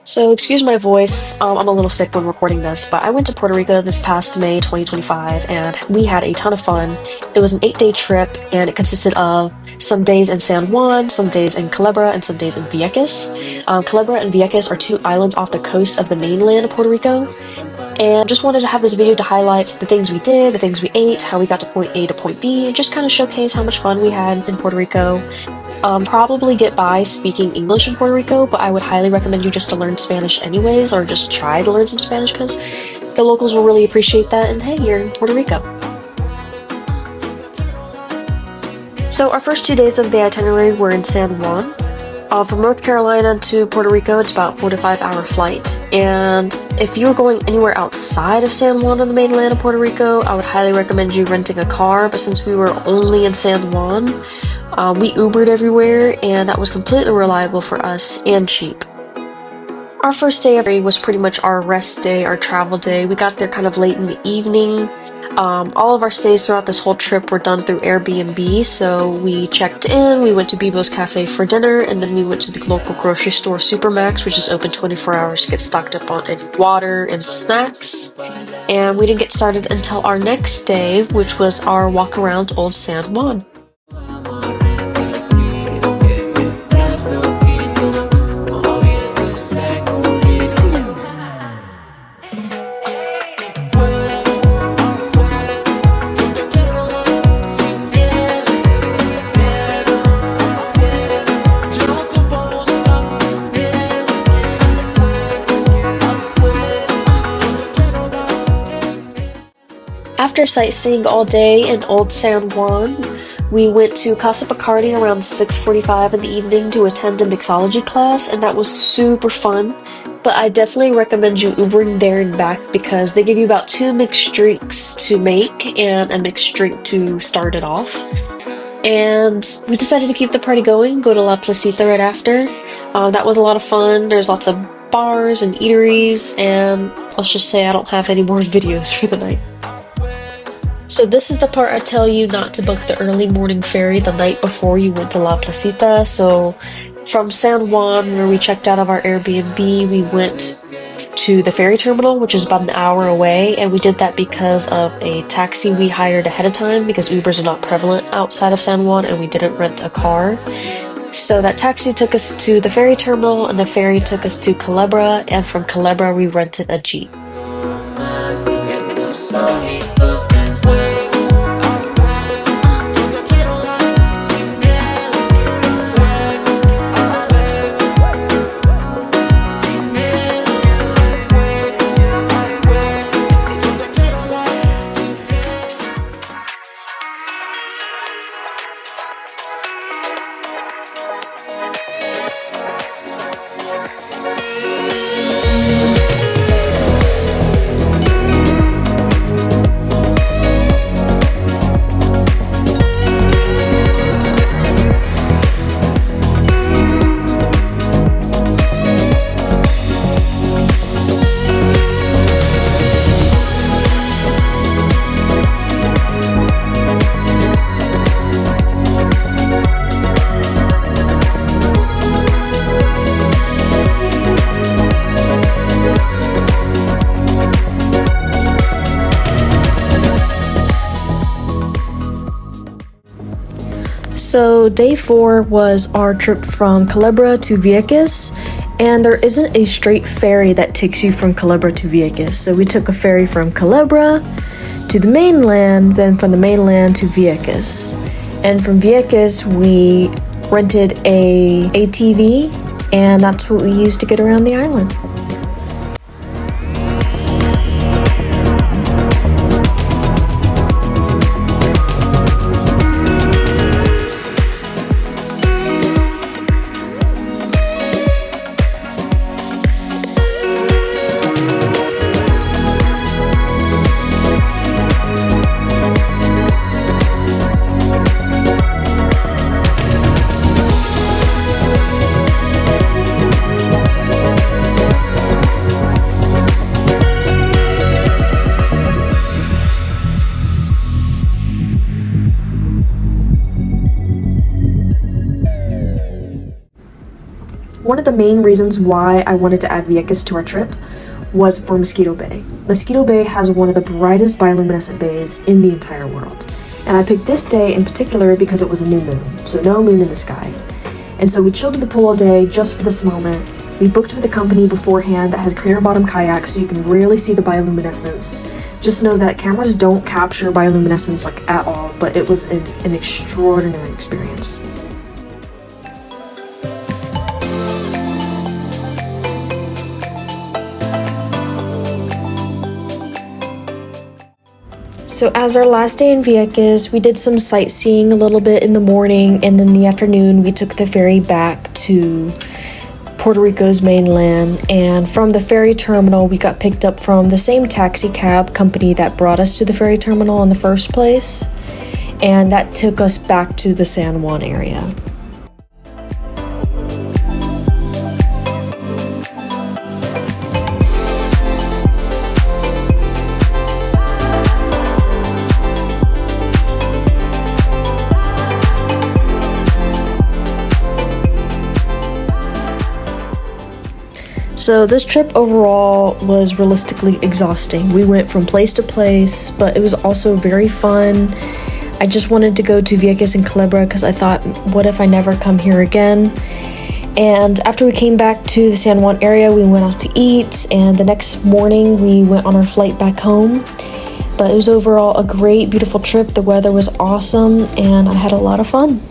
So, excuse my voice, I'm a little sick when recording this, but I went to Puerto Rico this past May 2025 and we had a ton of fun. It was an 8-day trip and it consisted of some days in San Juan, some days in Culebra, and some days in Vieques. Culebra and Vieques are two islands off the coast of the mainland of Puerto Rico, and just wanted to have this video to highlight the things we did, the things we ate, how we got to point A to point B, and just kind of showcase how much fun we had in Puerto Rico. Probably get by speaking English in Puerto Rico, but I would highly recommend you just to learn Spanish anyways, or just try to learn some Spanish because the locals will really appreciate that, and hey, you're in Puerto Rico. So our first 2 days of the itinerary were in San Juan. From North Carolina to Puerto Rico, it's about 4 to 5 hour flight, and if you're going anywhere outside of San Juan on the mainland of Puerto Rico, I would highly recommend you renting a car, but since we were only in San Juan, we Ubered everywhere, and that was completely reliable for us and cheap. Our first day was pretty much our rest day, our travel day. We got there kind of late in the evening. All of our stays throughout this whole trip were done through Airbnb, so we checked in, we went to Bebo's Cafe for dinner, and then we went to the local grocery store Supermax, which is open 24 hours to get stocked up on any water and snacks. And we didn't get started until our next day, which was our walk around Old San Juan. After sightseeing all day in Old San Juan, we went to Casa Picardi around 6:45 in the evening to attend a mixology class, and that was super fun. But I definitely recommend you Ubering there and back because they give you about 2 mixed drinks to make and a mixed drink to start it off. And we decided to keep the party going, go to La Placita right after. That was a lot of fun. There's lots of bars and eateries, and let's just say I don't have any more videos for the night. So this is the part I tell you not to book the early morning ferry the night before you went to La Placita. So from San Juan, where we checked out of our Airbnb, we went to the ferry terminal, which is about an hour away, and we did that because of a taxi we hired ahead of time because Ubers are not prevalent outside of San Juan, and we didn't rent a car. So that taxi took us to the ferry terminal, and the ferry took us to Culebra, and from Culebra we rented a Jeep. So day 4 was our trip from Culebra to Vieques, and there isn't a straight ferry that takes you from Culebra to Vieques. So we took a ferry from Culebra to the mainland, then from the mainland to Vieques. And from Vieques we rented a ATV, and that's what we used to get around the island. One of the main reasons why I wanted to add Vieques to our trip was for Mosquito Bay. Mosquito Bay has one of the brightest bioluminescent bays in the entire world. And I picked this day in particular because it was a new moon, so no moon in the sky. And so we chilled at the pool all day just for this moment. We booked with a company beforehand that has clear bottom kayaks so you can really see the bioluminescence. Just know that cameras don't capture bioluminescence like at all, but it was an extraordinary experience. So as our last day in Vieques, we did some sightseeing a little bit in the morning, and then in the afternoon we took the ferry back to Puerto Rico's mainland, and from the ferry terminal we got picked up from the same taxi cab company that brought us to the ferry terminal in the first place, and that took us back to the San Juan area. So this trip overall was realistically exhausting. We went from place to place, but it was also very fun. I just wanted to go to Vieques and Culebra because I thought, what if I never come here again? And after we came back to the San Juan area, we went out to eat, and the next morning we went on our flight back home. But it was overall a great, beautiful trip. The weather was awesome, and I had a lot of fun.